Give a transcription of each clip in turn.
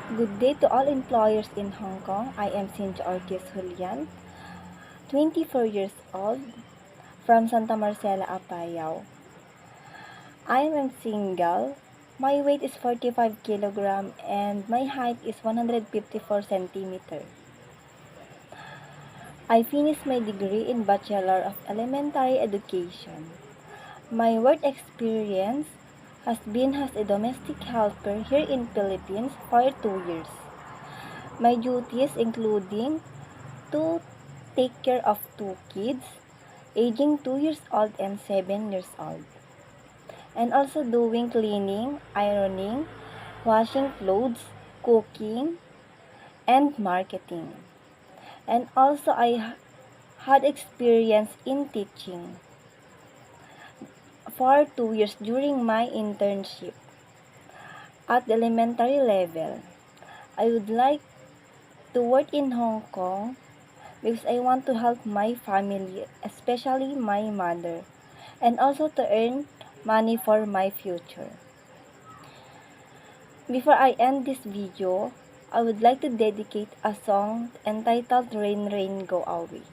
Good day to all employers in Hong Kong. I am Cynthia Ortiz Julian, 24 years old, from Santa Marcela, Apayao. I am single. My weight is 45 kg and my height is 154 cm. I finished my degree in Bachelor of Elementary Education. My work experience has been as a domestic helper here in Philippines for 2 years. My duties including to take care of 2 kids, aging 2 years old and 7 years old. And also doing cleaning, ironing, washing clothes, cooking, and marketing. And also I had experience in teaching for 2 years during my internship at the elementary level. I would like to work in Hong Kong because I want to help my family, especially my mother, and also to earn money for my future. Before I end this video, I would like to dedicate a song entitled Rain, Rain, Go Away.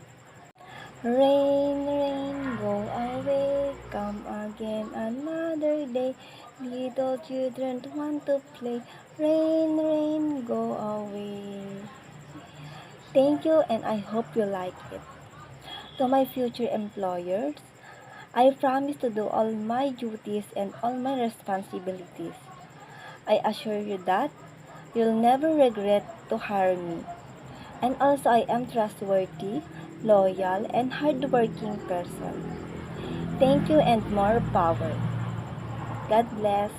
Rain, rain, go away, come again another day. Little children want to play. Rain, rain, go away. Thank you and I hope you like it. To my future employers, I promise to do all my duties and all my responsibilities. I assure you that you'll never regret to hire me. And also I am trustworthy, loyal, and hardworking person. Thank you and more power. God bless.